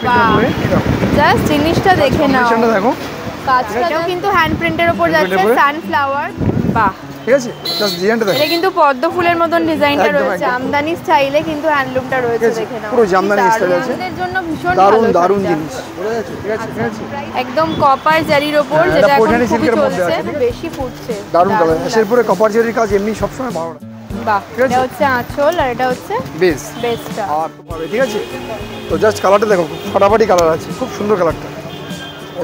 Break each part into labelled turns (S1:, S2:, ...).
S1: প্রিন্টের উপরে
S2: জাস্ট জিনিসটা দেখে নাও,
S1: কম্বিনেশনটা দেখো।
S2: কাজটাও কিন্তু হ্যান্ড প্রিন্টের উপর যাচ্ছে, সানফ্লাওয়ার। বাহ,
S1: ঠিক আছে, জাস্ট ডিজাইনটা দেখো।
S2: এটা কিন্তু পদ্ম ফুলের মতন ডিজাইনটা রয়েছে, আমদানি স্টাইলে কিন্তু হ্যান্ডলুমটা রয়েছে, দেখে নাও।
S1: পুরো জামদানি স্টাইল আছে,
S2: এর জন্য ভীষণ
S1: দারুণ
S2: ভালো
S1: দারুণ
S2: শাড়িটা।
S1: জিনিস, বুঝা যাচ্ছে? ঠিক আছে, ঠিক আছে,
S2: একদম কপার জারির উপর,
S1: এটা
S2: যেটা এখন
S1: পৈঠানি
S2: খুবই
S1: সিল্কের মধ্যে
S2: চলছে,
S1: আছে,
S2: বেশি ফুটছে,
S1: দারুণ কালার। এর পরে কপার জরির কাজ এমনি সবসময় ভালো লাগে।
S2: বাহ, এটা হচ্ছে আঁচল আর এটা হচ্ছে
S1: বেস
S2: বেসটা।
S1: আর ঠিক আছে, তো জাস্ট কালারটা দেখো, খুব ফাটাফাটি কালার আছে, খুব সুন্দর কালারটা।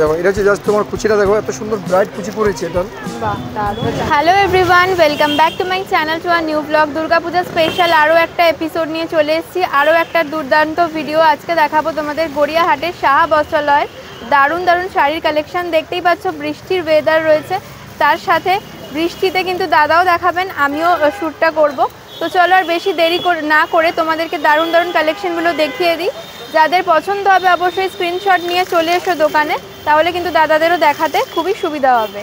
S1: দেখো এটা হচ্ছে জাস্ট তোমার কুচিটা দেখো, এত সুন্দর ব্রাইট কুচি পড়েছে এটা।
S2: বাহ, দারুণ। Hello everyone, welcome back to my channel, to our new blog. Durga Puja special আরও একটা এপিসোড নিয়ে চলে এসেছি, আরও একটা দুর্দান্ত ভিডিও। আজকে দেখাবো তোমাদের গড়িয়াহাটের সাহা বস্ত্রালয়ের দারুণ দারুণ শাড়ির কালেকশন। দেখতেই পাচ্ছ বৃষ্টির ওয়েদার রয়েছে, তার সাথে বৃষ্টিতে কিন্তু দাদাও দেখাবেন, আমিও শ্যুটটা করব। তো চলো আর বেশি দেরি না করে তোমাদেরকে দারুণ দারুণ কালেকশনগুলো দেখিয়ে দিই। যাদের পছন্দ হবে অবশ্যই স্ক্রিনশট নিয়ে চলে এসো দোকানে, তাহলে কিন্তু দাদাদেরও দেখাতে খুবই সুবিধা হবে।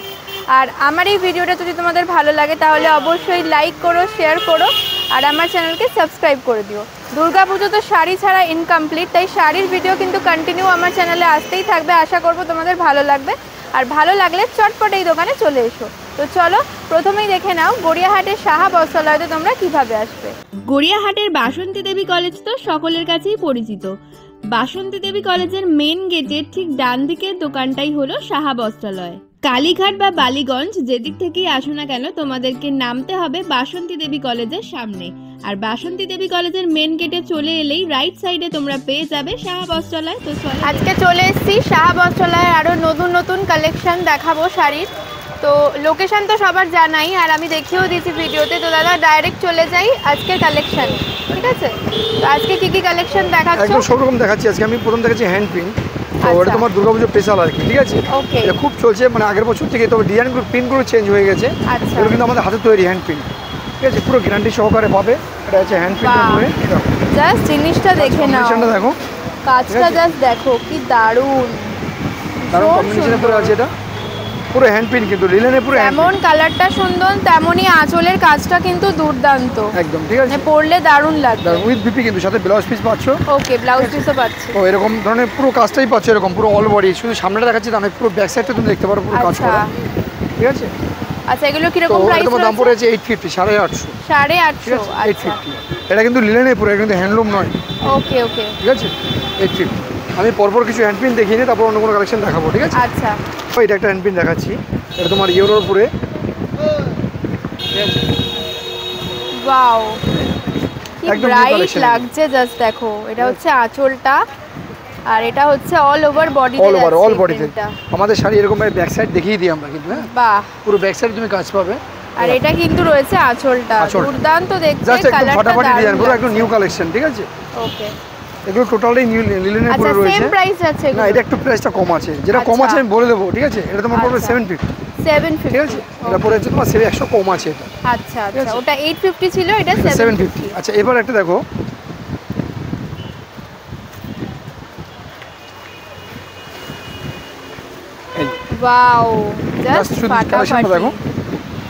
S2: আর আমার এই ভিডিওটা যদি তোমাদের ভালো লাগে তাহলে অবশ্যই লাইক করো, শেয়ার করো, আর আমার চ্যানেলকে সাবস্ক্রাইব করে দিও। দুর্গাপুজো তো শাড়ি ছাড়া ইনকমপ্লিট, তাই শাড়ির ভিডিও কিন্তু কন্টিনিউ আমার চ্যানেলে আসতেই থাকবে। আশা করব তোমাদের ভালো লাগবে, আর ভালো লাগলে চটপট এই দোকানে চলে এসো। তো চলো প্রথমেই দেখে নাও গড়িয়াহাটের সাহা বস্ত্রালয়তে তোমরা কিভাবে আসবে। গড়িয়াহাটের বাসন্তী দেবী কলেজ তো সকলের কাছেই পরিচিত। বাসন্তী দেবী কলেজের মেন গেটের ঠিক ডান দিকের দোকানটাই হলো সাহা বস্ত্রালয়। কালীঘাট বা বালিগঞ্জ যেদিক থেকেই আসো না কেন, তোমাদেরকে নামতে হবে বাসন্তী দেবী কলেজের সামনে। আর বাসন্তী দেবী কলেজের মেন গেটে চলে এলেই রাইট সাইডে তোমরা পেয়ে যাবে সাহা বস্ত্রালয়। তো আজকে চলে এসেছি সাহা বস্ত্রালয়ে, আরও নতুন নতুন কালেকশন দেখাবো শাড়ির। তো লোকেশন তো সবার জানাই, আর আমি দেখিয়েও দিয়েছি ভিডিওতে। তো দাদা ডাইরেক্ট চলে যাই আজকের কালেকশন, ঠিক আছে? তো আজকে কি কি কালেকশন দেখাচ্ছ?
S1: একদম সব রকম দেখাচ্ছি। আজকে আমি প্রথম দেখাচ্ছি হ্যান্ড প্রিন্ট, তো এটা তোমার দুর্গাপুজো স্পেশাল আর কি, ঠিক আছে?
S2: ওকে,
S1: এটা খুব চলছে, মানে আগের বছর থেকে, তবে ডিজাইনগুলো প্রিন্টগুলো চেঞ্জ হয়ে গেছে।
S2: আচ্ছা,
S1: এটা কিন্তু আমাদের হাতে তৈরি হ্যান্ড প্রিন্ট, ঠিক আছে? পুরো গ্যারান্টি সহকারে পাবে। এটা হচ্ছে হ্যান্ড প্রিন্টের উপরে।
S2: জাস্ট জিনিসটা দেখে নাও,
S1: কম্বিনেশনটা দেখো,
S2: কাজটা জাস্ট দেখো কি দারুণ
S1: দারুণ কম্বিনেশনের উপরে আছে। এটা পুরো হ্যান্ড প্রিন্ট, কিন্তু লিনেনের পুরো
S2: যেমন কালারটা সুন্দর তেমনই আঁচলের কাজটা কিন্তু দুর্দান্ত
S1: একদম, ঠিক আছে?
S2: পরলে দারুণ লাগবে।
S1: উইথ বিপি, কিন্তু সাথে ব্লাউজ পিস পাচ্ছ।
S2: ওকে, ব্লাউজ পিসও পাচ্ছি।
S1: তো এরকম ধরনের পুরো কাজটাই পাচ্ছ, এরকম পুরো অল বডি। শুধু সামনেটা দেখাচ্ছি তা নয়, পুরো ব্যাক সাইডটা তুমি দেখতে পারো পুরো কাজ করা, ঠিক আছে?
S2: আচ্ছা, এগুলো কিরকম প্রাইস?
S1: তোমার দাম পড়েছে 850, 850,
S2: 850। আচ্ছা,
S1: 850। এটা কিন্তু লিনেনের পুরো, এটা কিন্তু হ্যান্ডলুম নয়।
S2: ওকে ওকে,
S1: ঠিক আছে, 850। আমি পরপর কিছু হ্যান্ড প্রিন্ট দেখিয়ে নিই, তারপর অন্য কোনো কালেকশন দেখাবো, ঠিক আছে?
S2: আচ্ছা,
S1: এটা একটা হ্যান্ড প্রিন্ট দেখাচ্ছি, এটা তোমার ইউরোর উপরে, ঠিক আছে?
S2: ওয়াও, কি
S1: একদম
S2: ব্রাইট লাগছে, জাস্ট দেখো। এটা হচ্ছে আঁচলটা, আর এটা হচ্ছে অল ওভার বডি,
S1: অল বডিতে। আমাদের শাড়ি এরকম ভাবে ব্যাক সাইড দেখিয়ে দিই আমরা, কিন্তু হ্যাঁ,
S2: বাহ,
S1: পুরো ব্যাক সাইড তুমি কাজ পাবে।
S2: আর এটা কিন্তু রয়েছে আঁচলটা, দুর্দান্ত দেখতে, কালারটা
S1: ফাটাফাটি ডিজাইন, পুরো একদম নিউ কালেকশন, ঠিক আছে?
S2: ওকে,
S1: এগুলো টোটালি নিউ লিনেনের পুরো রয়েছে।
S2: সেম প্রাইস আছে
S1: না, এটা একটু প্রাইসটা কম আছে, যেটা কম আছে আমি বলে দেবো, ঠিক আছে? এটা তোমার পড়বে 750,
S2: 750,
S1: ঠিক আছে? এটা পড়ে হচ্ছে তোমার 100 কম আছে এটা।
S2: আচ্ছা আচ্ছা, ওটা 850 ছিল, এটা
S1: 750। আচ্ছা, এবার একটা দেখো,
S2: ওয়াও, জাস্ট
S1: কালেকশনটা দেখো।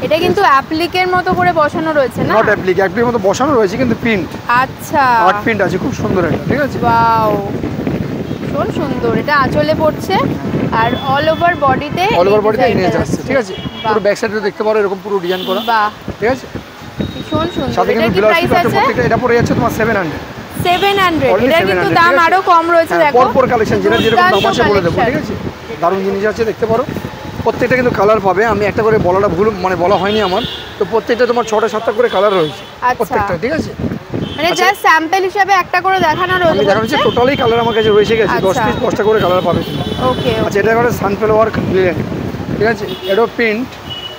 S2: এটা কিন্তু অ্যাপ্লিকের মতো করে বসানো রয়েছে না?
S1: নট অ্যাপ্লিকের মতো বসানো রয়েছে, কিন্তু প্রিন্ট,
S2: আচ্ছা,
S1: আর্ট প্রিন্ট আছে, খুব সুন্দর এটা, ঠিক আছে?
S2: ওয়াও, ভীষণ সুন্দর। এটা আঁচলে পড়ছে, আর অল ওভার বডিতে
S1: নিয়ে যাচ্ছে, ঠিক আছে? পুরো ব্যাক সাইডে দেখতে পারো এরকম পুরো ডিজাইন করা, বাহ, ঠিক আছে?
S2: ভীষণ সুন্দর।
S1: সাথে কিন্তু ব্লাউজ পিস আছে প্রত্যেকটা। এটা পড়ে যাচ্ছে তোমার 700।
S2: এটা কিন্তু দাম আরো কম রয়েছে, দেখো।
S1: পরপর কালেকশন, যেটা যেরকম দাম আছে বলে দেবো, ঠিক আছে? দারুণ জিনিস আছে, দেখতে পারো। প্রত্যেকটা কিন্তু কালার পাবে, আমি একটা করে বলাটা ভুল, মানে বলা হয়নি আমার। তো প্রত্যেকটা তোমার 6টা 7টা করে কালার রয়েছে প্রত্যেকটা, ঠিক আছে?
S2: মানে জাস্ট স্যাম্পল হিসেবে একটা করে দেখানো রয়েছে।
S1: আমি দেখাচ্ছি টোটালি কালার আমার কাছে রয়েছে গেছে, 10 পিস 10টা করে কালার পাবে তুমি।
S2: ওকে,
S1: আচ্ছা, এটা করে সানফ্লাওয়ার লিনেন, ঠিক আছে? এটাও প্রিন্ট,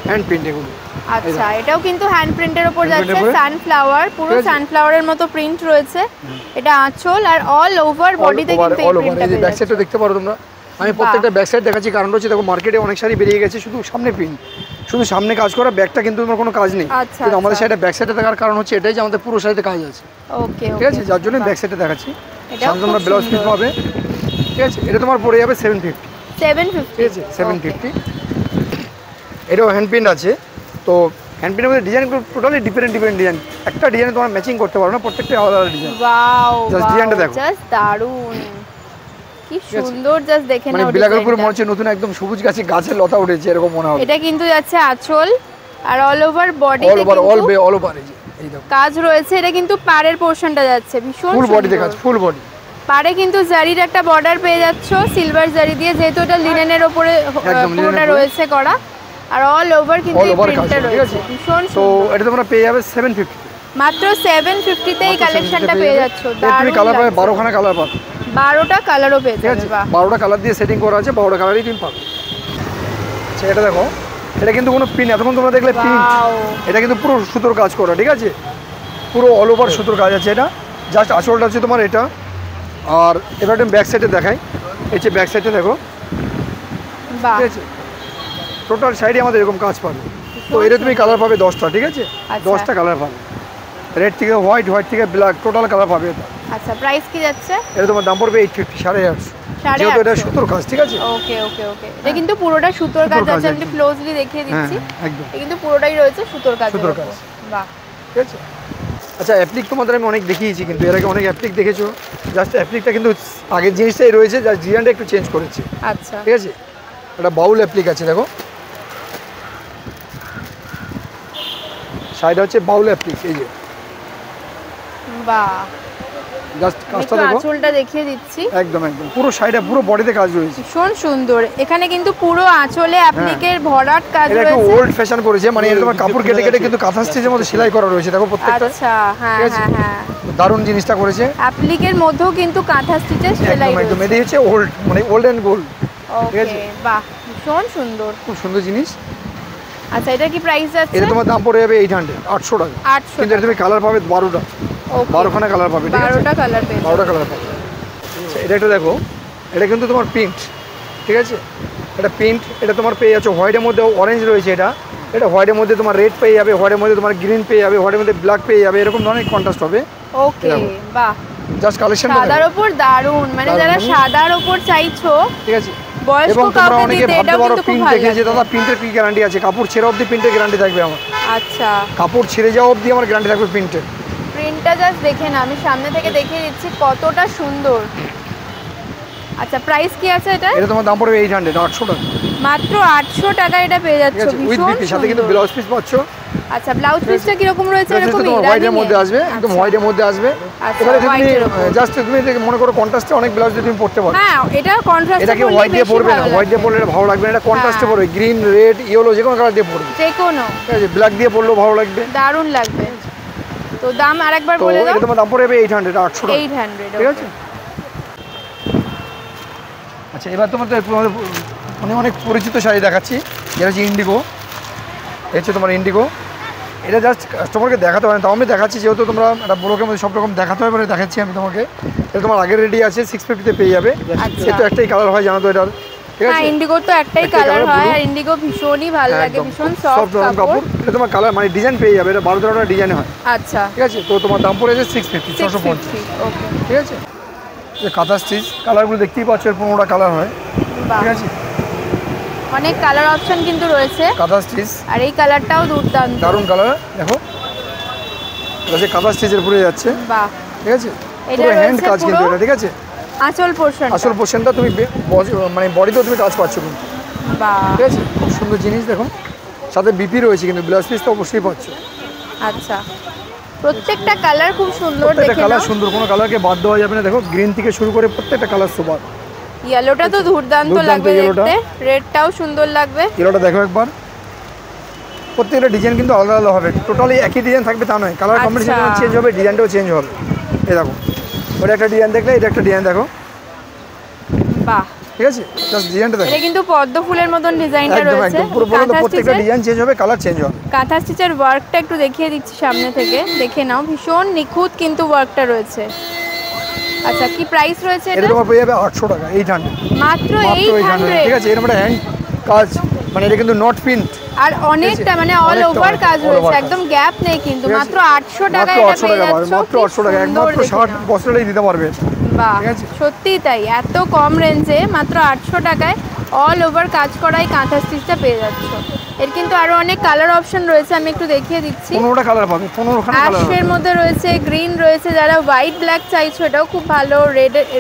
S1: হ্যান্ড প্রিন্ট এগুলো।
S2: আচ্ছা, এটাও কিন্তু হ্যান্ড প্রিন্টের উপর যাচ্ছে, সানফ্লাওয়ার, পুরো সানফ্লাওয়ারের মতো প্রিন্ট রয়েছে। এটা আঁচল, আর অল ওভার বডিতে কিন্তু এই প্রিন্টটা রয়েছে।
S1: ব্যাক সাইডটা দেখতে পারো তোমরা। আমি প্রত্যেকটা ব্যাক সাইড দেখাচ্ছি, কারণ হচ্ছে দেখো মার্কেটে অনেক শাড়ি বেরিয়ে গেছে শুধু সামনে প্রিন্ট, শুধু সামনে কাজ করা, ব্যাকটা কিন্তু তোমার কোনো কাজ নেই। কিন্তু আমাদের শাড়িটা ব্যাক সাইডে থাকার কারণ হচ্ছে এটাই যে আমাদের পুরো শাড়িতে কাজ আছে।
S2: ওকে,
S1: ঠিক আছে, যার জন্য ব্যাক সাইডে দেখাচ্ছি। সাথে তোমরা ব্লাউজ পিস পাবে, ঠিক আছে? এটা তোমার পড়ে যাবে 750, ঠিক আছে? 750। এটাও হ্যান্ড প্রিন্ট আছে। তো হ্যান্ড প্রিন্টের মধ্যে ডিজাইনগুলো টোটালি ডিফারেন্ট ডিজাইন, একটা ডিজাইন তোমার ম্যাচিং করতে পারো না, প্রত্যেকটা আলাদা আলাদা ডিজাইন।
S2: ওয়াও,
S1: জাস্ট ডিজাইনটা দেখো,
S2: জাস্ট দারুণ। কি সুন্দর, জাস্ট দেখে নাও।
S1: মানে ব্ল্যাকের উপরে মনে হচ্ছে নতুন একদম সবুজ গাছের লতা উঠেছে এরকম মনে হবে।
S2: এটা কিন্তু যাচ্ছে আঁচল আর all over body
S1: all over এই দেখো
S2: কাজ রয়েছে। এটা কিন্তু পাড়ের পোরশনটা যাচ্ছে ভীষণ
S1: ফুল বডিতে কাজ, ফুল বডি।
S2: পাড়ে কিন্তু জারির একটা বর্ডার পেয়ে যাচ্ছো সিলভার জারি দিয়ে, যেহেতু এটা লিনেনের উপরে পুরোটা রয়েছে করা, আর অল ওভার কিন্তু এই প্রিন্টটা রয়েছে ভীষণ
S1: তো এটা তোমরা পেয়ে যাবে 750
S2: মাত্র 750 তে এই কালেকশনটা পেয়ে যাচ্ছো।
S1: তুমি কালার পাবে 12 খানা কালার পাবে,
S2: 12টা কালারও পেয়ে যাবে। বাহ,
S1: 12টা কালার দিয়ে সেটিং করা আছে, 12টা কালারই তুমি পাবে। আচ্ছা এটা দেখো, এটা কিন্তু কোনো পিন, এতক্ষণ তোমরা দেখলে পিন, এটা কিন্তু পুরো সুতোর কাজ করা, ঠিক আছে, পুরো অল ওভার সুতোর কাজ আছে। এটা জাস্ট আঁচলটা হচ্ছে তোমার এটা। আর এবার তুমি ব্যাক সাইডে দেখাই, এই যে ব্যাক সাইডে দেখো, ঠিক আছে, টোটাল সাইডে আমাদের এরকম কাজ পাবে। তো এটা তুমি কালার পাবে 10টা, ঠিক আছে, 10টা কালার পাবে, রেড থেকে হোয়াইট, হোয়াইট থেকে ব্ল্যাক, টোটাল কালার পাবে এটা।
S2: আচ্ছা প্রাইস কি যাচ্ছে?
S1: এটা তোমার দাম পড়বে 850, 850, যেহেতু এটা সুতোর কাজ, ঠিক আছে।
S2: ওকে ওকে ওকে, এটা কিন্তু পুরোটা সুতোর কাজ আছে, আমি ক্লোজলি দেখিয়ে দিচ্ছি।
S1: একদম
S2: এটা কিন্তু পুরোটাই রয়েছে সুতোর কাজ। বাহ,
S1: ঠিক আছে। আচ্ছা অ্যাপ্লিক তোমাদের আমি অনেক দেখিয়েছি, কিন্তু এর আগে অনেক অ্যাপ্লিক দেখেছো, জাস্ট অ্যাপ্লিকটা কিন্তু আগের জিনিসটাই রয়েছে, জাস্ট ডিজাইনটা একটু চেঞ্জ করেছে।
S2: আচ্ছা
S1: ঠিক আছে, একটা বাউল অ্যাপ্লিক আছে, দেখো সাইডে হচ্ছে বাউল অ্যাপ্লিক, এই যে
S2: বাহ,
S1: জাস্ট কাজটা দেখো,
S2: আঁচলটা দেখিয়ে দিচ্ছি,
S1: একদম একদম পুরো সাইডে পুরো বডিতে কাজ রয়েছে,
S2: ভীষণ সুন্দর। এখানে কিন্তু পুরো আঁচলে অ্যাপ্লিকের ভরাট কাজ
S1: এটা
S2: রয়েছে।
S1: একটু ওল্ড ফ্যাশন করেছে, মানে এটা তোমার কাপড় কেটে কেটে কিন্তু কাঁথা স্টিচের মধ্যে সেলাই করা রয়েছে, দেখো প্রত্যেকটা।
S2: আচ্ছা হ্যাঁ হ্যাঁ হ্যাঁ,
S1: দারুণ জিনিসটা করেছে।
S2: অ্যাপ্লিকের মধ্যেও কিন্তু কাঁথা স্টিচের সেলাই
S1: একদম একদম,
S2: রয়েছে।
S1: এটা হচ্ছে ওল্ড, মানে ওল্ড এন্ড গোল্ড।
S2: ওকে বাহ, ভীষণ সুন্দর,
S1: খুব সুন্দর জিনিস।
S2: আচ্ছা এটা কি প্রাইস যাচ্ছে?
S1: এটা তোমার দাম পড়ে যাবে 800, 800 টাকা।
S2: 800,
S1: কিন্তু এটা তুমি কালার পাবে 12টা, 12খানা কালার পাবে, ঠিক আছে,
S2: 12টা কালার পেয়ে
S1: 12টা কালার পাবে। আচ্ছা এটা একটা দেখো, এটা কিন্তু তোমার প্রিন্ট, ঠিক আছে, এটা প্রিন্ট, এটা তোমার পেয়ে যাচ্ছে হোয়াইটের মধ্যে অরেঞ্জ রয়েছে, এটা হোয়াইটের মধ্যে তোমার রেড পেয়ে যাবে, হোয়াইটের মধ্যে তোমার গ্রিন পেয়ে যাবে, হোয়াইটের মধ্যে ব্ল্যাক পেয়ে যাবে, এরকম ধরনের কন্ট্রাস্ট হবে।
S2: ওকে বাহ,
S1: জাস্ট কালেকশন
S2: সাদার উপর দারুন, মানে যারা সাদার উপর চাইছো,
S1: ঠিক আছে।
S2: বয়স্ক
S1: এবং তোমরা
S2: কাউকে
S1: অনেকে
S2: দিতে
S1: ভাবতে
S2: এটাও
S1: পারো
S2: কিন্তু খুব
S1: প্রিন্ট
S2: ভালো
S1: দেখে যে
S2: লাগবে।
S1: দাদা প্রিন্টের কি গ্যারান্টি আছে, কাপড় ছেঁড়া অবধি প্রিন্টের গ্যারান্টি থাকবে আমার।
S2: আচ্ছা
S1: কাপড় ছিঁড়ে যাওয়া অবধি আমার গ্যারান্টি থাকবে প্রিন্টের।
S2: প্রিন্টটা জাস্ট দেখে না, আমি সামনে থেকে দেখিয়ে দিচ্ছি কতটা সুন্দর। আচ্ছা প্রাইস কি আছে এটা?
S1: এটা তোমার দাম পড়বে 800, 800 টাকা,
S2: মাত্র 800 টাকা এটা পেয়ে যাচ্ছ,
S1: উইথ বিপি, সাথে কিন্তু
S2: সুন্দর।
S1: ব্লাউজ পিস পাচ্ছ।
S2: আচ্ছা ব্লাউজ পিসটা কি রকম রয়েছে? এরকম
S1: হোয়াইটের মধ্যে আসবে, একদম হোয়াইটের মধ্যে আসবে।
S2: আচ্ছা,
S1: এবারে তুমি
S2: white এর উপর।
S1: জাস্ট তুমি মনে করো কন্ট্রাস্টে অনেক ব্লাউজ তুমি পড়তে পারো।
S2: হ্যাঁ এটা কন্ট্রাস্ট,
S1: এটাকে হোয়াইট দিয়ে পরবে না, হোয়াইট দিয়ে পরলে এটা ভালো লাগবে না, এটা কন্ট্রাস্টে পরবে, গ্রিন, রেড, ইয়েলো যে কোনো কালার দিয়ে পরবে,
S2: যে কোনো,
S1: ঠিক আছে, ব্ল্যাক দিয়ে পরলেও ভালো লাগবে,
S2: দারুণ লাগবে। তো দাম আরেকবার
S1: তো
S2: বলে দাও।
S1: এটা তোমার দাম পড়বে 800, 800 টাকা,
S2: 800,
S1: ঠিক আছে। আচ্ছা এবার তোমাদের মানে অনেক পরিচিত শাড়ি দেখাচ্ছি, যেটা হচ্ছে ইন্ডিগো। এই হচ্ছে তোমার ইন্ডিগো, এটা জাস্ট কাস্টমারকে দেখাতে হয় না, তাও আমি দেখাচ্ছি, যেহেতু তোমরা একটা ব্লগের মধ্যে সব রকম দেখাতে হয়, মানে দেখাচ্ছি আমি তোমাকে। এটা তোমার আগের রেডি আছে, 650-তে পেয়ে যাবে। এটা একটাই কালার হয়, জানো তো এটার, ঠিক আছে।
S2: হ্যাঁ ইন্ডিগোর তো একটাই কালার হয়, আর ইন্ডিগো ভীষণই ভালো লাগে, ভীষণ সফট কাপড়।
S1: এটা তোমার কালার মানে ডিজাইন পেয়ে যাবে, এটা 12-13টা ডিজাইন হয়,
S2: আচ্ছা
S1: ঠিক আছে। তো তোমার দাম পড়েছে 650, 650,
S2: ওকে
S1: ঠিক আছে। যে কাঁথা স্টিচ কালারগুলো দেখতেই পাচ্ছ, এর 15টা কালার হয়, ঠিক আছে।
S2: অনেক কালার অপশন কিন্তু রয়েছে,
S1: কাঁথা স্টিচ,
S2: আর এই কালারটাও দুর্দান্ত,
S1: দারুণ কালার, দেখো এটা যে কাঁথা স্টিচের পুরো যাচ্ছে,
S2: বাহ,
S1: ঠিক আছে।
S2: এটা
S1: পুরো হ্যান্ড
S2: রয়েছে
S1: কাজ কিন্তু এটা, ঠিক আছে।
S2: আঁচল পোরশন,
S1: আসল পোর্শনটা তুমি মানে বডিতেও তুমি টাচ পাচ্ছ কিন্তু,
S2: বাহ,
S1: ঠিক আছে। খুব সুন্দর জিনিস, দেখো সাথে বিপি রয়েছে, কিন্তু ব্লাউজ পিস তো অবশ্যই পাচ্ছ।
S2: আচ্ছা প্রত্যেকটা কালার খুব সুন্দর,
S1: প্রত্যেকটা
S2: দেখে
S1: কালার
S2: নাও।
S1: সুন্দর, কোনো কালারকে বাদ দেওয়া যাবে না, দেখো গ্রিন থেকে শুরু করে প্রত্যেকটা কালার সুপার।
S2: ইয়েলোটা তো দুর্দান্ত লাগবে দেখতে, রেডটাও সুন্দর লাগবে।
S1: ইয়েলোটা দেখো একবার, প্রত্যেকটা ডিজাইন কিন্তু আলাদা আলাদা হবে, টোটালি একই ডিজাইন থাকবে তা নয়, কালার কম্বিনেশন চেঞ্জ হবে, ডিজাইনটাও চেঞ্জ হবে। এই দেখো ওটা একটা ডিজাইন দেখলে, এটা একটা ডিজাইন দেখো,
S2: বাহ,
S1: ঠিক আছে, জাস্ট ডিজাইনটা দেখো,
S2: এটা কিন্তু পদ্ম ফুলের মতন ডিজাইনটা
S1: একদম
S2: রয়েছে।
S1: একদম পুরো প্রত্যেকটা ডিজাইন চেঞ্জ হবে, কালার চেঞ্জ হবে।
S2: কাঁথা স্টিচের ওয়ার্কটা একটু দেখিয়ে দিচ্ছি সামনে থেকে, দেখে নাও, ভীষণ নিখুঁত কিন্তু ওয়ার্কটা রয়েছে। আচ্ছা কি প্রাইস রয়েছে
S1: এটা? তোমার পেয়ে যাবে 800 টাকা, 800,
S2: মাত্র
S1: 800, ঠিক আছে। এর মানে হ্যান্ড কাজ, মানে এটা কিন্তু নট প্রিন্ট,
S2: আর অনেকটা মানে অল ওভার কাজ রয়েছে, একদম গ্যাপ নেই কিন্তু। মাত্র 800 টাকা এটা পেয়ে যাচ্ছ,
S1: মাত্র 800 টাকা, একমাত্র 60 বছরেই দিতে পারবে।
S2: বাহ,
S1: ঠিক আছে।
S2: সত্যিই তাই, এত কম রেঞ্জে মাত্র 800 টাকায় অল ওভার কাজ করা এই কাঁথা স্টিচটা পেয়ে যাচ্ছ। এর কিন্তু আরো অনেক কালার অপশন রয়েছে, আমি একটু দেখিয়ে দিচ্ছি।
S1: 15টা কালার পাবে, 15খানা কালার।
S2: অ্যাশের মধ্যে রয়েছে, গ্রিন রয়েছে, যারা হোয়াইট ব্ল্যাক চাইছো এটাও খুব ভালো,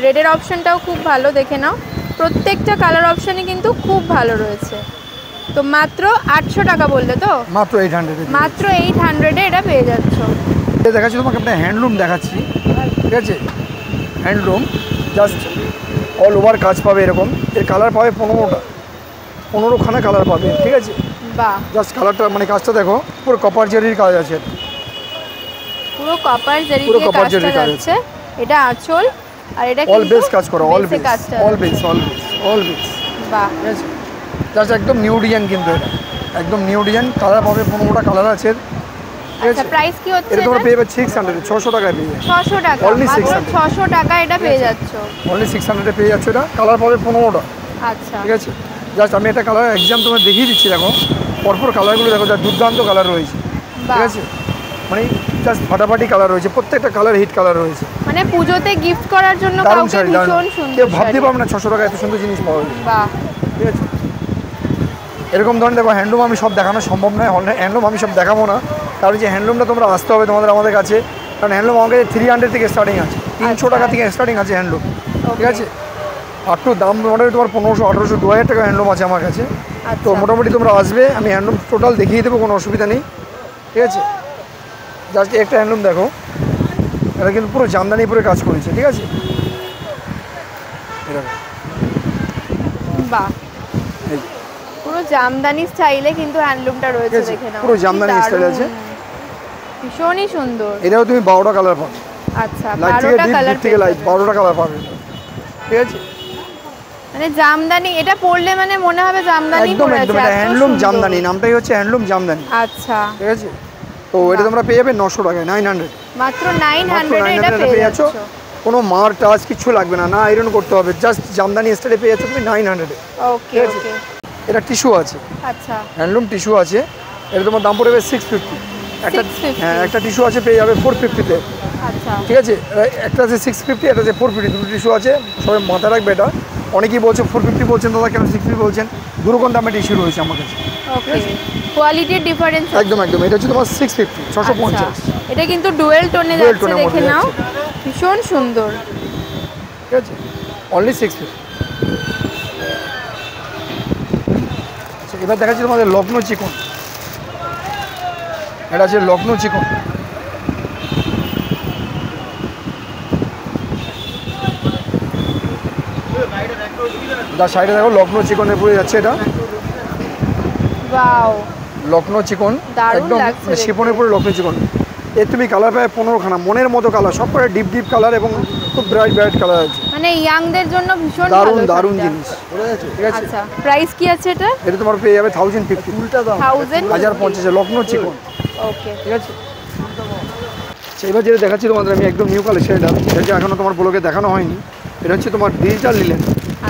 S2: রেডের অপশনটাও খুব ভালো, দেখে নাও। প্রত্যেকটা কালার অপশনই কিন্তু খুব ভালো রয়েছে। তো মাত্র 800 টাকা বললে তো?
S1: মাত্র 800
S2: মাত্র 800 এটা পেয়ে যাচ্ছ।
S1: এটা দেখাচ্ছি তোমাকে, একটা হ্যান্ডলুম দেখাচ্ছি, ঠিক আছে? হ্যান্ডলুম জাস্ট অল ওভার কাজ পাবে এরকম। এর কালার পাবে 15খানা কালার পাবে, ঠিক আছে?
S2: বাহ,
S1: জাস্ট কালারটা মানে কাজটা দেখো, পুরো কপার জেরির কাজ আছে,
S2: পুরো কপার জেরি দিয়ে কাজটা যাচ্ছে। এটা আঁচল, আর এটা
S1: অল
S2: কিন্তু
S1: বেস কাজ করা, অল বেস,
S2: কাজটা
S1: all base, all base, all base.
S2: বাহ,
S1: ঠিক আছে? জাস্ট একদম নিউ ডিজাইন, কিন্তু এটা একদম নিউ ডিজাইন। কালার পাবে 15টা কালার আছে, ঠিক
S2: আচ্ছা।
S1: আছে?
S2: প্রাইস কি হচ্ছে?
S1: এটা তোমরা পেয়ে যাবে 600, 600 টাকায় পেয়ে যাবে।
S2: 600 টাকা,
S1: Only
S2: মাত্র
S1: 600
S2: 600 টাকা এটা পেয়ে যাচ্ছ।
S1: অনলি 600 পেয়ে যাচ্ছে। এটা কালার পাবে 15টা,
S2: আচ্ছা,
S1: ঠিক আছে? জাস্ট আমি একটা কালার এক্সাম তোমার দেখিয়ে দিচ্ছি, দেখো পরপর কালারগুলো দেখো, যা দুর্দান্ত কালার রয়েছে, ঠিক আছে? মানে জাস্ট ফাটাফাটি কালার রয়েছে, প্রত্যেকটা কালার হিট কালার রয়েছে।
S2: মানে পুজোতে গিফট করার জন্য
S1: দারুণ
S2: কাউকে
S1: শাড়ি,
S2: ভীষণ
S1: দারুণ।
S2: সুন্দর
S1: কেউ ভাবতে
S2: শাড়ি।
S1: পারবে না 600 টাকা এত সুন্দর জিনিস পাওয়া যায়,
S2: বাহ,
S1: ঠিক আছে? এরকম ধরনের দেখো হ্যান্ডলুম আমি সব দেখানো সম্ভব নয়, হ্যান্ডলুম আমি সব দেখাবো না, কারণ যে হ্যান্ডলুমটা তোমরা আসতে হবে তোমাদের আমাদের কাছে, কারণ হ্যান্ডলুম আমার কাছে 300 থেকে স্টার্টিং আছে, 300 টাকা থেকে স্টার্টিং আছে হ্যান্ডলুম, ঠিক আছে? আর তো দাম মোটামুটি তোমার 1500, 1800, 2000 টাকা হ্যান্ডলুম আছে আমার কাছে। তো
S2: আচ্ছা।
S1: মোটামুটি তোমরা আসবে, আমি হ্যান্ডলুম টোটাল দেখিয়ে দেবো, কোনো অসুবিধা নেই, ঠিক আছে? জাস্ট একটা হ্যান্ডলুম দেখো, এটা কিন্তু পুরো জামদানি পুরো কাজ করেছে, ঠিক আছে? এরকম
S2: বাহ,
S1: এই
S2: পুরো জামদানি স্টাইলে কিন্তু হ্যান্ডলুমটা রয়েছে,
S1: ঠিক আছে?
S2: দেখে নাও।
S1: পুরো জামদানি
S2: কি
S1: স্টাইল
S2: দারুণ।
S1: আছে,
S2: ভীষণই সুন্দর।
S1: এটাও তুমি 12টা কালার পাবে।
S2: আচ্ছা,
S1: লাইট থেকে
S2: 12টা
S1: ডিপ,
S2: কালার
S1: ডিপ থেকে লাইট, 12টা কালার পাবে, ঠিক আছে?
S2: মানে জামদানি, এটা পরলে মানে মনে হবে জামদানি
S1: একদম
S2: পরে
S1: একদম,
S2: আছে,
S1: এটা
S2: এত
S1: হ্যান্ডলুম
S2: সুন্দর।
S1: জামদানি, নামটাই হচ্ছে হ্যান্ডলুম জামদানি,
S2: আচ্ছা,
S1: ঠিক আছে? তো এটা তোমরা পেয়ে যাবে 900 টাকায়, 900,
S2: মাত্র
S1: মাত্র
S2: 900 এটা
S1: 900
S2: পেয়ে
S1: পেয়ে
S2: যাচ্ছ।
S1: যাচ্ছ। কোনো মার টাচ কিছু লাগবে না, না আয়রন করতে হবে, জাস্ট জামদানি স্টাইলে পেয়ে যাচ্ছ তুমি 900।
S2: ওকে,
S1: ঠিক আছে?
S2: ওকে,
S1: এটা টিস্যু আছে,
S2: আচ্ছা,
S1: হ্যান্ডলুম টিস্যু আছে, এটা তোমার দাম পড়বে 650। একটা
S2: 650
S1: হ্যাঁ, একটা টিস্যু আছে পেয়ে যাবে 450-তে,
S2: আচ্ছা,
S1: ঠিক আছে? একটা আছে 650, একটা আছে 450, দুটো টিস্যু আছে, সবাই মাথায় রাখবে এটা। অনেকেই বলছে 450 বলছেন দাদা, কেন 650 বলছেন? দুরকম দামে টিস্যু রয়েছে আমার কাছে,
S2: ওকে। কোয়ালিটির ডিফারেন্স
S1: একদম একদম। এটা হচ্ছে তোমার 650, 650,
S2: এটা কিন্তু ডুয়েল টোনে
S1: Dual
S2: যাচ্ছে,
S1: tone এর
S2: দেখে
S1: মধ্যে
S2: নাও,
S1: যাচ্ছে।
S2: ভীষণ সুন্দর।
S1: ঠিক আছে? অনলি 650। আচ্ছা, এবার দেখাচ্ছি তোমাদের লখনৌ চিকন। এটা আছে লখনৌ চিকন, যার সাইডে দেখো লখনৌ চিকনের পরে যাচ্ছে, এটা
S2: ওয়াও,
S1: লখনৌ চিকন,
S2: দারুণ
S1: একদম
S2: লাগছে দেখতে।
S1: শিপনের পরে লখনৌ চিকন। এর তুমি কালার পাবে 15খানা, মনের মতো কালার, সব করে ডিপ ডিপ কালার এবং খুব ব্রাইট ব্রাইট কালার আছে।
S2: মানে ইয়াংদের জন্য ভীষণ ভালো
S1: দারুণ দারুণ
S2: শাড়িটা।
S1: জিনিস, ঠিক আছে?
S2: আচ্ছা, প্রাইস কি আছে এটা?
S1: এটা তোমার পেয়ে যাবে 1050, উল্টা দাম 1050, লখনৌ চিকন,
S2: ওকে,
S1: ঠিক আছে? আচ্ছা, এবার যেটা দেখাচ্ছি তোমাদের আমি একদম নিউ কালেকশন, এটা যেটা এখনো তোমার ব্লগে দেখানো হয়নি। এটা হচ্ছে তোমার ডিজিটাল লিলেন,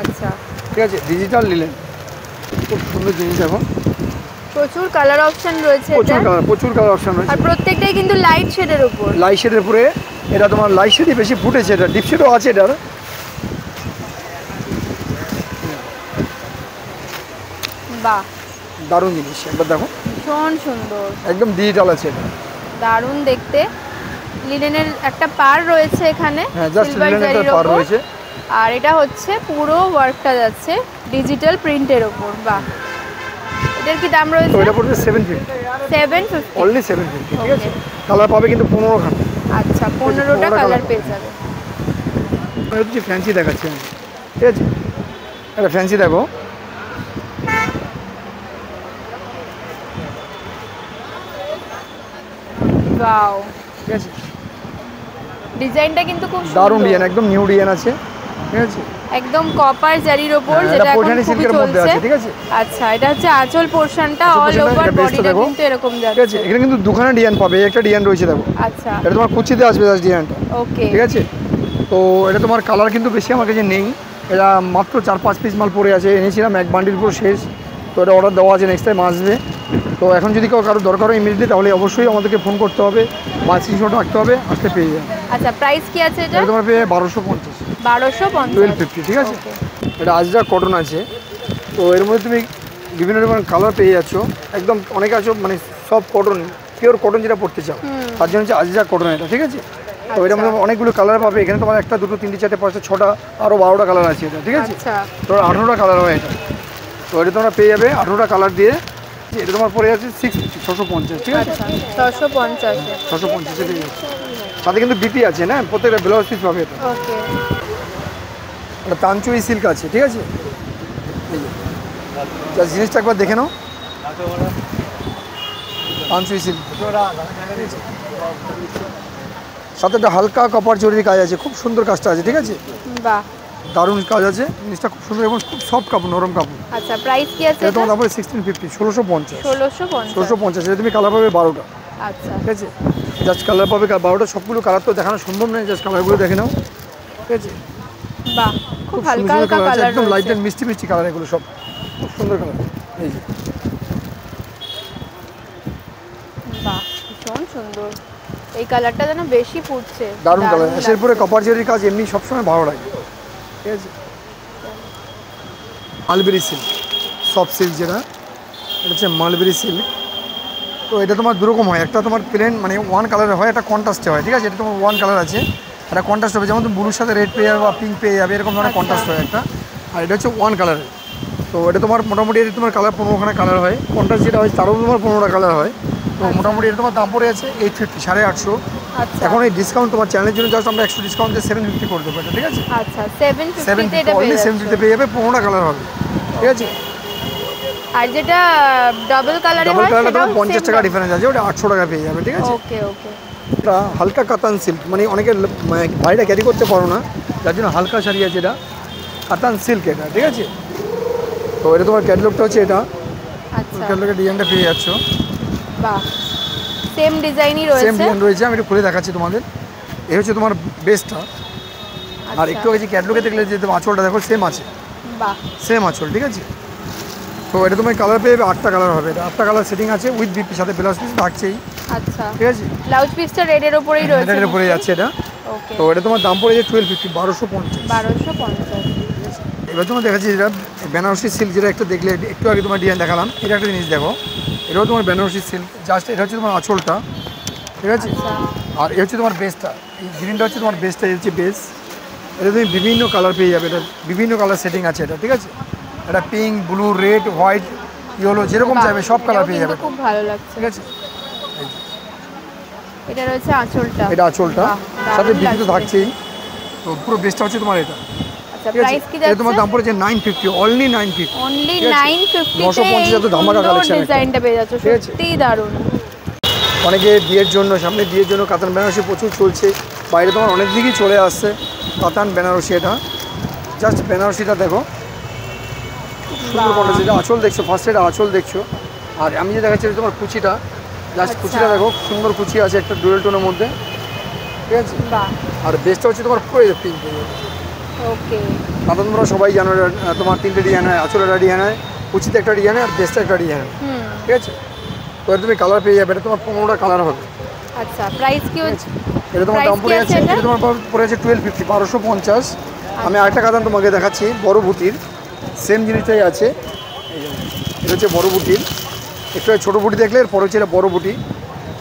S2: আচ্ছা,
S1: ঠিক আছে? ডিজিটাল লিলেন, খুব সুন্দর জিনিস। দেখো
S2: প্রচুর কালার অপশন রয়েছে
S1: প্রচুর
S2: এটা,
S1: কালার, প্রচুর কালার অপশন রয়েছে,
S2: আর প্রত্যেকটাই কিন্তু লাইট শেডের উপর।
S1: লাইট শেডের উপরে। এটা তোমার লাইট শেডই বেশি ফুটেছে, এটা ডিপ শেডও আছে এটার।
S2: বাহ,
S1: দারুণ জিনিস, একবার দেখো,
S2: ভীষণ সুন্দর,
S1: একদম ডিজিটাল আছে এটা।
S2: দারুণ দেখতে। লিনেনের একটা পার রয়েছে এখানে,
S1: হ্যাঁ, জাস্ট
S2: সিলভার
S1: লিলেনের
S2: জারির
S1: পার
S2: ওপর।
S1: রয়েছে।
S2: আর এটা হচ্ছে পুরো ওয়ার্কটা যাচ্ছে ডিজিটাল প্রিন্টের ওপর। বাহ, এটার কি দাম
S1: তো
S2: রয়েছে?
S1: এটা পড়বে 750,
S2: 750,
S1: অনলি 750, ঠিক আছে?
S2: Okay.
S1: কালার পাবে কিন্তু 15খানা,
S2: আচ্ছা, 15টা কালার পেয়ে যাবে।
S1: আমি হচ্ছে ফ্যান্সি দেখাচ্ছি আমি, ঠিক আছে? এটা ফ্যান্সি দেখো,
S2: ওয়াও,
S1: ঠিক আছে?
S2: ডিজাইনটা কিন্তু খুব
S1: দারুণ
S2: সুন্দর।
S1: ডিজাইন, একদম নিউ ডিজাইন আছে, ঠিক আছে?
S2: একদম কপার জারির ওপর,
S1: হ্যাঁ,
S2: যেটা
S1: এটা
S2: এখন
S1: পৈঠানি
S2: খুবই
S1: সিল্কের মধ্যে
S2: চলছে।
S1: আছে, ঠিক আছে?
S2: আচ্ছা, এটা হচ্ছে আঁচল পোরশনটা,
S1: আঁচল
S2: অল
S1: portionটা
S2: ওভার
S1: এটা base টা
S2: বডিটা
S1: দেখো।
S2: কিন্তু এরকম
S1: ঠিক আছে?
S2: যাচ্ছে।
S1: এখানে কিন্তু দুখানা ডিজাইন পাবে, একটা ডিজাইন রয়েছে দেখো,
S2: আচ্ছা,
S1: এটা তোমার কুচিতে আসবে জাস্ট ডিজাইনটা,
S2: ওকে,
S1: ঠিক আছে? তো এটা তোমার কালার কিন্তু বেশি আমার কাছে নেই, এটা মাত্র 4-5 পিস মাল পড়ে আছে, এনেছিলাম এক বান্ডিল পুরো শেষ। তো এটা অর্ডার দেওয়া আছে, নেক্সট টাইম আসবে। তো এখন যদি কারো দরকার হয় ইমিডিয়েটলি, তাহলে অবশ্যই আমাদেরকে ফোন করতে হবে বা স্ক্রিনশট রাখতে হবে, আসতে পেয়ে যাবে।
S2: আচ্ছা, প্রাইস কি আছে এটা?
S1: এটা তোমার পেয়ে 1250,
S2: 1250,
S1: 1250, ঠিক আছে?
S2: Okay.
S1: এটা আজরা কটন আছে, তো এর মধ্যে তুমি বিভিন্ন রকমের কালার পেয়ে যাচ্ছ, একদম অনেকে আছো মানে সব কটন, পিওর কটন যেটা পড়তে চাও তার জন্য হচ্ছে আজিজা কটন এটা, ঠিক আছে। তো এটার মধ্যে অনেকগুলো কালার পাবে, এখানে তোমার 1 2 3 4 5 6টা আরও 12টা কালার আছে এটা, ঠিক আছে। তো 18টা কালার হয় এটা, তো এটা তোমরা পেয়ে যাবে 18টা কালার দিয়ে। এটা তোমার পড়ে যাচ্ছে 650, ঠিক আছে। 650 পেয়ে যাচ্ছে, তাতে কিন্তু বিপি আছে না, প্রত্যেকটা ব্লাউজ পিস পাবে এটা। এটা তানচুই সিল্ক আছে, ঠিক আছে। যা জিনিসটা একবার দেখে নাও, তানচুই সিল্ক, সাথে একটা হালকা কপার জরির কাজ আছে, খুব সুন্দর কাজটা আছে, ঠিক আছে।
S2: বাহ,
S1: দারুণ কাজ আছে, জিনিসটা খুব সুন্দর এবং খুব সফট কাপড়, নরম কাপড়।
S2: আচ্ছা, প্রাইস কি আছে
S1: এটা তোমার দাম পড়ে 1650, 1650 এটা তুমি কালার পাবে 12টা,
S2: আচ্ছা,
S1: ঠিক আছে। জাস্ট কালার পাবে 12টা, সবগুলো কালার তো দেখানো সম্ভব নয়, জাস্ট কালারগুলো দেখে নাও, ঠিক আছে।
S2: বাহ, খুব হালকা হালকা কালার,
S1: একদম লাইট এন্ড মিষ্টি মিষ্টি কালার, এগুলো সব খুব সুন্দর কালার। এই যে
S2: বাহ, ভীষণ সুন্দর, এই কালারটা যেন বেশি ফুটছে,
S1: দারুণ কালার। এর পরে কপার জরির কাজ এমনি সবসময় ভালো লাগে, ঠিক আছে। মালবেরি সিল্ক, সফট সিল্ক যেটা, এটা হচ্ছে মালবেরি সিল্ক। তো এটা তোমার দুরকম হয়, একটা তোমার প্লেন মানে ওয়ান কালারের হয়, একটা কন্ট্রাস্টে হয়, ঠিক আছে। এটা তোমার ওয়ান কালার আছে, একটা কন্ট্রাস্ট হবে, যেমন তুমি ব্লুর সাথে রেড পেয়ে যাবে বা পিঙ্ক পেয়ে যাবে, এরকম ধরনের কন্ট্রাস্ট হয় একটা। আর এটা হচ্ছে ওয়ান কালারের। তো এটা তোমার মোটামুটি এটা তোমার কালার 15খানা কালার হয়, কন্ট্রাস্ট যেটা হয় তারও তোমার 15টা কালার হয়। তো মোটামুটি এটা তোমার দাম পড়ে আছে 850, 850। এখন এই ডিসকাউন্ট তোমার চ্যানেলের জন্য জাস্ট আমরা 100 ডিসকাউন্ট দিয়ে 750 করে দেবো এটা, ঠিক আছে।
S2: আচ্ছা, 750
S1: পেয়ে যাবে, 15টা কালার হবে, ঠিক আছে।
S2: আর যেটা ডাবল কালারে হয়
S1: সেটা 50 টাকা ডিফারেন্স আছে, ওটা 800 টাকা পেয়ে যাবে, ঠিক আছে।
S2: ওকে ওকে।
S1: এটা হালকা কাতান সিল্ক, মানে অনেকে ভাইরা ক্যারি করতে পারো না, যার জন্য হালকা শাড়ি আছে, এটা কাতান সিল্ক এটা, ঠিক আছে। তো এটা তোমার ক্যাটালগটা হচ্ছে এটা,
S2: আচ্ছা,
S1: ক্যাটালগের ডিজাইনটা পেয়ে যাচ্ছ।
S2: বাহ, সেম ডিজাইনই রয়েছে,
S1: সেম ডিজাইন রয়েছে, আমি একটু খুলে দেখাচ্ছি তোমাদের। এই হচ্ছে তোমার বেসটা, আর একটু আগে যে ক্যাটালগে দেখলে যে আঁচলটা দেখো সেম আছে,
S2: বাহ,
S1: সেম আঁচল, ঠিক আছে। তো এটা তোমার কালার পেয়ে যাবে 8টা কালার হবে, এটা 8টা কালার সেটিং আছে উইথ বিপি, সাথে ব্লাউজ পিস থাকছেই,
S2: আচ্ছা,
S1: ঠিক আছে।
S2: ব্লাউজ পিসটা রেডের উপরেই রয়েছে,
S1: রেডের উপরে যাচ্ছে এটা।
S2: ওকে।
S1: তো এটা তোমার দাম পড়ে যাচ্ছে 1250, 1250।
S2: 1250।
S1: এবার তোমার দেখাচ্ছি যেটা বেনারসি সিল্ক, যেটা একটা দেখলে একটু আগে তোমার ডিজাইন দেখালাম, এটা একটা জিনিস দেখো, এটাও তোমার বেনারসি সিল্ক, জাস্ট এটা হচ্ছে তোমার আঁচলটা, ঠিক আছে। আর এটা হচ্ছে তোমার বেসটা, এই গ্রিনটা হচ্ছে তোমার বেসটা, এই হচ্ছে বেস। এটা তুমি বিভিন্ন কালার পেয়ে যাবে, এটা বিভিন্ন কালার সেটিং আছে এটা, ঠিক আছে। এটা pink, blue, red, white, yellow, যেরকম চাইবে সব কালার পেয়ে যাবে,
S2: খুব ভালো লাগছে,
S1: ঠিক আছে।
S2: এটা রয়েছে আঁচলটা,
S1: এটা আঁচলটা, সাথে বিপি তো থাকছেই। তো পুরো বেসটা হচ্ছে তোমার এটা।
S2: আচ্ছা, প্রাইস কি যাচ্ছে?
S1: তোমার দাম পড়েছে 950, অনলি 950,
S2: অনলি 950
S1: 950 এত ধামাকা কালেকশন,
S2: ডিজাইনটা পেয়ে যাচ্ছে, সত্যিই দারুণ।
S1: অনেকে বিয়ের জন্য, সামনে বিয়ের জন্য কাতান বেনারসি প্রচুর চলছে, বাইরে তোমার অনেক দিকেই চলে আসছে কাতান বেনারসি। এটা জাস্ট বেনারসিটা দেখো, সুন্দর কন্ট্রাস্ট। এটা আঁচল দেখছো, ফার্স্ট এটা আঁচল দেখছো, আর আমি যে দেখাচ্ছি তোমার কুচিটা, জাস্ট কুচিটা দেখো, সুন্দর কুচি আছে একটা ডুয়েল টোনের মধ্যে, ঠিক আছে। আর বেসটা হচ্ছে তোমার পুরো পিঙ্ক,
S2: ওকে।
S1: কাতান তোমরা সবাই জানো, তোমার 3টে ডিজাইন হয়, আঁচল একটা ডিজাইন হয়, কুচিতে একটা ডিজাইন হয়, আর বেসটা একটা ডিজাইন হয়, ঠিক আছে। তো এটা তুমি কালার পেয়ে যাবে, এটা তোমার 15টা কালার হবে।
S2: আচ্ছা, প্রাইস কি হচ্ছে?
S1: এটা তোমার দাম পড়ে আছে, এটা তোমার পড়ে আছে 1250, 1250। আমি আরেকটা কাতান তোমাকে দেখাচ্ছি, বড় বুটির, সেম জিনিসটাই আছে। এটা হচ্ছে বড় বুটির, একটু ছোটো বুটি দেখলে এরপর হচ্ছে এটা বড় বুটি,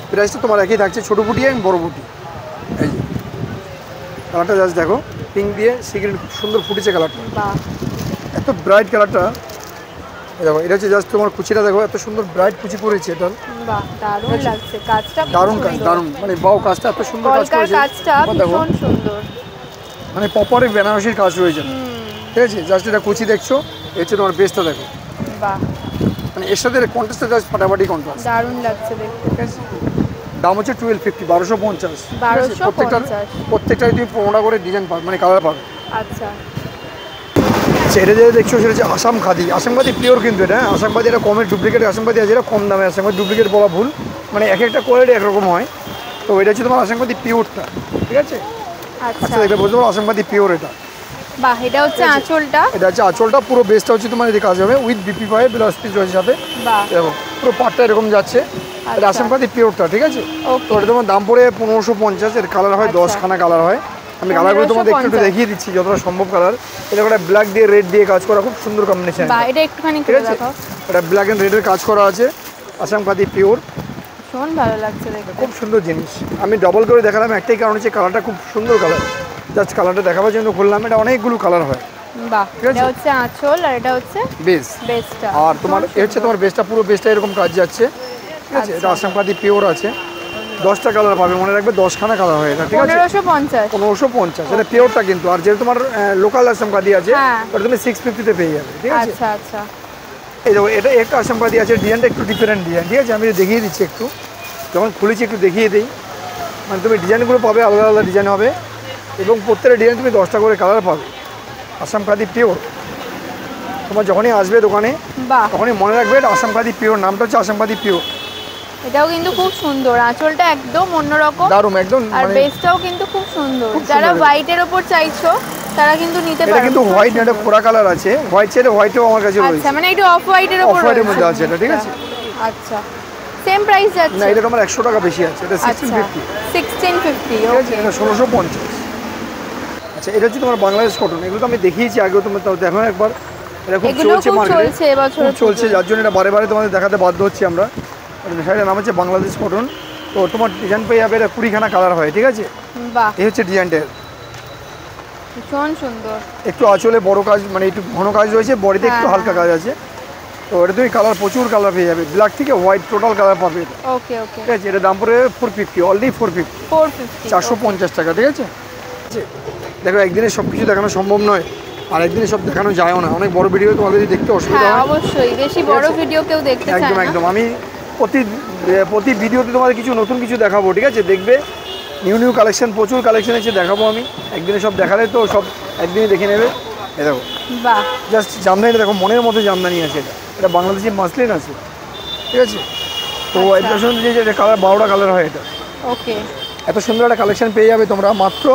S1: প্রাইসটা তোমার একই থাকছে, ছোটো বুটি এবং বড় বুটি। এই যে কালারটা জাস্ট দেখো, পিঙ্ক দিয়ে সিগারেট, খুব সুন্দর ফুটেছে কালারটা, এত ব্রাইট কালারটা। দেখো এটা হচ্ছে জাস্ট তোমার কুচিটা দেখো, এত সুন্দর ব্রাইট কুচি করেছে এটা,
S2: দারুণ লাগছে কাজটা,
S1: দারুণ কাজ, দারুণ, মানে বাও কাজটা এত সুন্দর কাজ করেছে,
S2: কাজটা ভীষণ সুন্দর,
S1: মানে প্রপার বেনারসির কাজ রয়েছে, ঠিক আছে। জাস্ট এটা কুচি দেখছো, এই হচ্ছে তোমার বেসটা দেখো,
S2: বাহ,
S1: মানে এর সাথে কন্ট্রাস্টটা জাস্ট ফাটাফাটি কন্ট্রাস্ট,
S2: দারুণ লাগছে দেখতে,
S1: ঠিক আছে। দাম হচ্ছে 1250, 1250। প্রত্যেকটাই তুমি 15টা করে ডিজাইন পাবে, মানে কালার পাবে।
S2: আচ্ছা,
S1: এটা যেটা দেখছো সেটা হচ্ছে আসাম খাদি, আসাম খাদি পিওর কিন্তু এটা, আসাম খাদি এটা কমের ডুপ্লিকেট আসাম খাদি আছে, এটা কম দামে আসাম খাদি, ডুপ্লিকেট বলা ভুল, মানে এক একটা কোয়ালিটি একরকম হয়। তো এটা হচ্ছে তোমার আসাম খাদি পিওরটা, ঠিক আছে। আচ্ছা, দেখবে বুঝতে পারো আসাম খাদি পিওর এটা,
S2: বাহ। এটা হচ্ছে আঁচলটা,
S1: এটা হচ্ছে আঁচলটা, পুরো বেসটা হচ্ছে তোমার এদিকে কাজ হবে উইথ বিপি পায়ে, ব্লাউজ পিস রয়েছে সাথে, দেখো পুরো পাটটা এরকম যাচ্ছে, এটা আসাম খাদি পিওরটা, ঠিক আছে। তো এটা তোমার দাম পড়ে 1550, এর কালার হয় 10খানা কালার হয়, আমি কালারগুলো তোমাদের একটু দেখিয়ে দিচ্ছি যতটা সম্ভব কালার। এটা একটা ব্ল্যাক দিয়ে রেড দিয়ে কাজ করা, খুব সুন্দর কম্বিনেশন।
S2: বাহ, এটা একটুখানি খুলে দেখাও।
S1: এটা ব্ল্যাক এন্ড রেডের কাজ করা আছে, আসাম খাদি পিওর,
S2: ভীষণ ভালো লাগছে দেখতে,
S1: খুব সুন্দর জিনিস। আমি ডবল করে দেখালাম একটাই কারণ হচ্ছে কালারটা খুব সুন্দর কালার, জাস্ট কালারটা দেখাবার জন্য খুললাম। এটা অনেকগুলো কালার হয়।
S2: বাহ, এটা হচ্ছে আঁচল আর এটা হচ্ছে বেসটা।
S1: আর তোমার এই হচ্ছে তোমার বেসটা, পুরো বেসটা এরকম কাজ যাচ্ছে, ঠিক আছে। এটা আসাম খাদি পিওর আছে, 10টা কালার পাবে, মনে রাখবে 10খানা কালার হয় এটা, ঠিক আছে। 1550 এটা পিওরটা কিন্তু। আর যেটা তোমার লোকাল আসাম খাদি আছে ওটা তুমি 650 পেয়ে যাবে, ঠিক আছে।
S2: আচ্ছা আচ্ছা,
S1: এই দেখো এটা একটা আসাম খাদি আছে, ডিজাইনটা একটু ডিফারেন্ট ডিজাইন, ঠিক আছে। আমি দেখিয়ে দিচ্ছি একটু, যখন খুলেছি একটু দেখিয়ে দিই। মানে তুমি ডিজাইনগুলো পাবে আলাদা আলাদা ডিজাইন হবে, এবং প্রত্যেকটা ডিজাইন তুমি 10টা করে কালার পাবে। আসাম খাদি পিওর, তোমার যখনই আসবে দোকানে তখনই মনে রাখবে এটা আসাম খাদি পিওর, নামটা হচ্ছে আসাম খাদি পিওর।
S2: এটাও কিন্তু খুব সুন্দর, আঁচলটা একদম অন্যরকম,
S1: দারুণ একদম।
S2: আর বেসটাও কিন্তু খুব সুন্দর। যারা হোয়াইটের উপর চাইছো তারা কিন্তু নিতে পারো।
S1: এটা কিন্তু হোয়াইট না, এটা খোরা কালার আছে, হোয়াইট ছেড়ে হোয়াইটও আমার কাছে রয়েছে।
S2: আচ্ছা, মানে একটু অফ হোয়াইটের উপর,
S1: অফ হোয়াইটের মধ্যে আছে এটা, ঠিক আছে।
S2: আচ্ছা, সেম প্রাইস যাচ্ছে
S1: না, এটা তোমার 100 টাকা বেশি আছে, এটা 1650।
S2: 1650,
S1: ওকে, এটা 1650। আচ্ছা, এটা হচ্ছে তোমার বাংলাদেশ কটন, এগুলো তো আমি দেখিয়েছি আগেও, তোমরা তাও দেখো একবার। এটা খুব চলছে মার্কেটে, খুব চলছে, যার জন্য এটা বারে বারে তোমাদের দেখাতে বাধ্য হচ্ছি আমরা। শাড়ির নাম হচ্ছে বাংলাদেশ কটন। তো তোমার ডিজাইন পেয়ে যাবে, এটা 20খানা কালার হয়, ঠিক আছে।
S2: বাহ,
S1: এই হচ্ছে ডিজাইনটা,
S2: ভীষণ সুন্দর।
S1: একটু আঁচলে বড় কাজ, মানে একটু ঘন কাজ রয়েছে, বডিতে একটু হালকা কাজ আছে। তো এটা তুমি কালার প্রচুর কালার পেয়ে যাবে, ব্ল্যাক থেকে হোয়াইট টোটাল কালার পাবে।
S2: ওকে ওকে,
S1: ঠিক আছে। এটা দাম পড়বে 450, অলরেডি 450, 450 টাকা, ঠিক আছে। দেখো, একদিনে সব কিছু দেখানো সম্ভব নয়, আর একদিনে সব দেখানো যায়ও না। অনেক বড় ভিডিও তোমাদের দেখতে অসুবিধা হয়,
S2: অবশ্যই বেশি বড় ভিডিও কেউ দেখতে চায় না।
S1: একদম একদম। আমি প্রতি ভিডিওতে তোমাদের কিছু নতুন কিছু দেখাবো, ঠিক আছে। দেখবে নিউ কালেকশন, প্রচুর কালেকশন এসে দেখাবো আমি। একদিনে সব দেখালে তো সব একদিনে দেখে নেবে। এ দেখো,
S2: বাহ,
S1: জাস্ট জামদানিটা দেখো, মনের মতো জামদানি আছে। এটা বাংলাদেশি মাসলিন আছে, ঠিক আছে। তো এটা সুন্দর, যে এটা কালার 12টা কালার হয় এটা।
S2: ওকে,
S1: এত সুন্দর একটা কালেকশন পেয়ে যাবে তোমরা মাত্র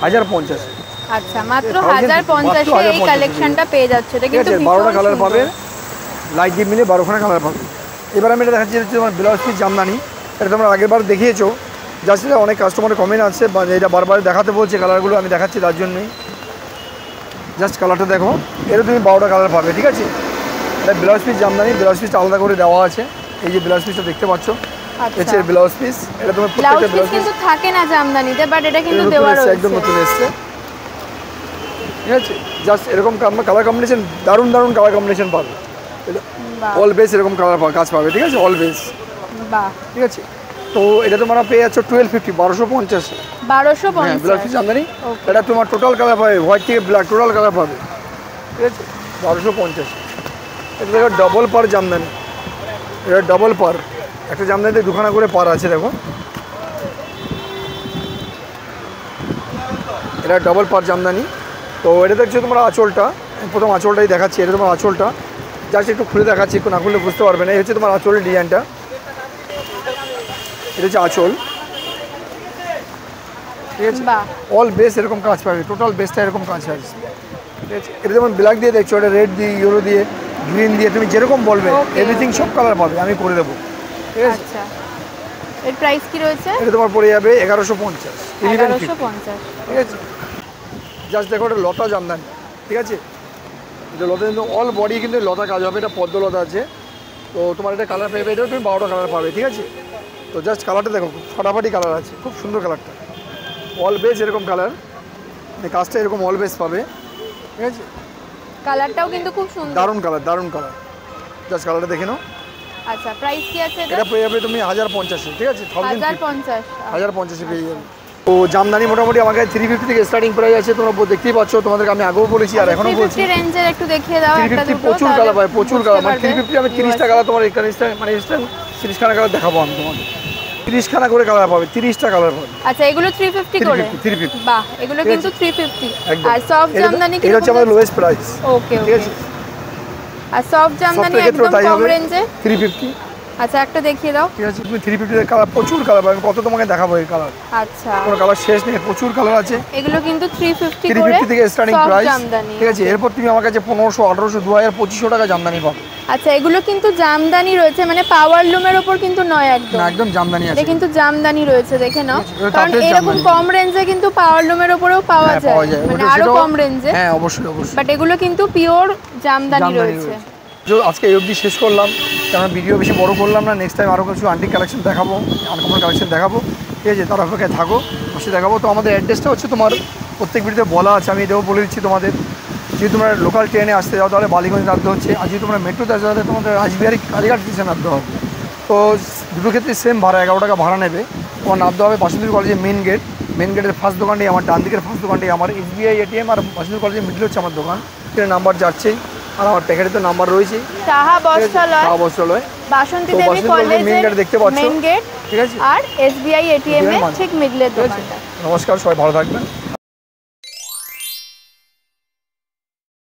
S1: 1050।
S2: আচ্ছা, মাত্র 1050 এই কালেকশনটা পেয়ে যাচ্ছে। এটা কিন্তু
S1: 12টা কালার পাবে, লাইট ডিপ মিলে 12খানা কালার পাবে। এবার আমি এটা দেখাচ্ছি, হচ্ছে তোমার ব্লাউজ পিস জামদানি। এটা তোমরা আগেরবার দেখিয়েছো, জাস্ট এটা অনেক কাস্টমারের কমেন্ট আছে, বা এটা বারবার দেখাতে বলছে কালারগুলো, আমি দেখাচ্ছি তার জন্যই। জাস্ট কালারটা দেখো, এটা তুমি 12টা কালার পাবে, ঠিক আছে। এটা ব্লাউজ পিস জামদানি, ব্লাউজ পিসটা আলাদা করে দেওয়া আছে। এই যে ব্লাউজ পিসটা দেখতে পাচ্ছ,
S2: আচ্ছা,
S1: ব্লাউজ পিস। এটা তোমার প্রত্যেকটা ব্লাউজ পিস
S2: কিন্তু থাকে না জামদানিতে, বাট এটা কিন্তু দেওয়া রয়েছে,
S1: একদম নতুন এসেছে, ঠিক আছে। জাস্ট এরকম কালার কম্বিনেশন, দারুণ দারুণ কালার কম্বিনেশন পাবে। অল বেস এরকম কালার কাজ পাবে, ঠিক আছে, অল বেস।
S2: বাহ,
S1: ঠিক আছে। তো এটা তোমরা পেয়ে যাচ্ছ 1250, 1250,
S2: 1250
S1: ব্লাউজ পিস জামদানি। এটা তোমার টোটাল কালার পাবে, হোয়াইট থেকে ব্ল্যাক টোটাল কালার পাবে, ঠিক আছে, 1250। এটা দেখো ডবল পার জামদানি, এটা ডবল পার। একটা জামদানিতে 2খানা করে পার আছে, দেখো। এটা ডবল পার জামদানি। তো এটা দেখছো তোমরা আঁচলটা, প্রথম আঁচলটাই দেখাচ্ছি। এটা তোমার আঁচলটা, জাস্ট একটু খুলে দেখাচ্ছি, একটু না খুললে বুঝতে পারবে না। এই হচ্ছে তোমার আঁচলের ডিজাইনটা, এটা হচ্ছে আঁচল, ঠিক আছে। অল বেস এরকম কাজ পাবে, টোটাল বেসটা এরকম কাজ আছে, ঠিক আছে। এটা যেমন ব্ল্যাক দিয়ে দেখছো, এটা রেড দিয়ে, ইয়েলো দিয়ে, গ্রিন দিয়ে, তুমি যেরকম বলবে এভরিথিং সব কালার পাবে, আমি করে দেবো, ঠিক আছে।
S2: আচ্ছা, এর প্রাইস কি রয়েছে?
S1: এটা তোমার পড়ে যাবে 1150,
S2: 1150,
S1: ঠিক আছে। জাস্ট দেখো, এটা লতা জামদানি, ঠিক আছে। এটা লতা কিন্তু অল বডি কিন্তু লতা কাজ হবে, এটা পদ্ম লতা আছে। তো তোমার এটা কালার পেয়ে এটাও তুমি 12টা কালার পাবে, ঠিক আছে। তো জাস্ট কালারটা দেখো, ফাটাফাটি কালার আছে, খুব সুন্দর কালারটা। অল বেস এরকম কালার, কাজটা এরকম অল বেস পাবে, ঠিক আছে।
S2: কালারটাও কিন্তু খুব সুন্দর,
S1: দারুণ কালার, দারুণ কালার। জাস্ট কালারটা দেখে নাও।
S2: আচ্ছা, প্রাইস কি আছে
S1: এটা পেয়ে যাবে তুমি 1050, ঠিক আছে, 1050 পেয়ে যাবে। তো জামদানি মোটামুটি আমার কাছে 350 থেকে স্টার্টিং প্রাইস আছে, তোমরা দেখতেই পাচ্ছ, তোমাদেরকে আমি আগেও বলেছি আর এখনো বলছি।
S2: 350 রেঞ্জের একটু দেখিয়ে দাও।
S1: 350 প্রচুর কালার পাবে, প্রচুর কালার। মানে 350 আমি 30টা কালার তোমার এখানে, মানে 30খানা কালার দেখাবো আমি তোমাকে। 30খানা করে কালার পাবে, 30টা কালার পাবে।
S2: আচ্ছা, এগুলো 350 করে?
S1: 350।
S2: বাহ, এগুলো কিন্তু 350। আর সফট জামদানি কি?
S1: এটা হচ্ছে আমাদের লোয়েস্ট প্রাইস।
S2: ওকে, ঠিক আছে। আর সফট জামদানি একদম কম রেঞ্জে
S1: 350।
S2: আচ্ছা একটা দেখিয়ে দাও।
S1: ঠিক আছে, তুমি 350 এর কালার প্রচুর কালার পাবে, কত তোমাকে দেখাবো এই কালার।
S2: আচ্ছা
S1: কোনো কালার শেষ নেই, প্রচুর কালার আছে।
S2: এগুলো কিন্তু 350
S1: থেকে স্টার্টিং প্রাইস।
S2: জামদানি।
S1: ঠিক আছে, এরপর তুমি আমার কাছে 1500, 1800, 2000, 2500 টাকা জামদানি পাবে।
S2: আচ্ছা এগুলো কিন্তু জামদানি রয়েছে, মানে পাওয়ার লুমের উপর কিন্তু নয় একদম।
S1: না, একদম জামদানি আছে।
S2: এটা কিন্তু জামদানি রয়েছে, দেখে নাও।
S1: এটা
S2: কারণ
S1: তাঁতের
S2: এরকম
S1: জামদানি।
S2: কম রেঞ্জে কিন্তু পাওয়ার লুমের উপরেও পাওয়া যায়, মানে আরো কম রেঞ্জে।
S1: হ্যাঁ অবশ্যই অবশ্যই।
S2: বাট এগুলো কিন্তু পিওর জামদানি রয়েছে।
S1: আজকে এই অবধি শেষ করলাম, কারণ ভিডিও বেশি বড় করলাম না। নেক্সট টাইম আরও কিছু আন্টিক কালেকশন দেখাবো, আনকমন কালেকশন দেখাবো। ঠিক আছে, তার অপেক্ষায় থাকো, বসে দেখাবো। তো আমাদের অ্যাড্রেসটা হচ্ছে তোমার প্রত্যেক ভিডিওতে বলা আছে, আমি এটাও বলে দিচ্ছি তোমাদের। যদি তোমরা লোকাল ট্রেনে আসতে যাও তাহলে বালিগঞ্জ নামতে হচ্ছে, আর যদি তোমরা মেট্রোতে আসতে তাহলে তোমাদের রাজবিহারী কালীঘাট স্টেশন নামতে হবে। তো দুটো ক্ষেত্রে সেম ভাড়া, 11 টাকা ভাড়া নেবে। তোমার নামতে হবে বাসন্তী কলেজের মেন গেট। মেন গেটের ফার্স্ট দোকানটাই আমার, ডান দিকের ফার্স্ট দোকানটাই আমার। SBI ATM আর বাসন্তী কলেজের মিডল হচ্ছে আমার দোকান। এখানে নাম্বার যাচ্ছেই, আর আমার প্যাকেটে তো নাম্বার রয়েছে।
S2: সাহা বস্ত্রালয়,
S1: বাসন্তী দেবী কলেজের মেন গেট দেখতে পাচ্ছ,
S2: মেন গেট।
S1: ঠিক আছে,
S2: আর SBI ATM এর ঠিক মিডলে দোকানটা।
S1: নমস্কার, সবাই ভালো থাকবেন।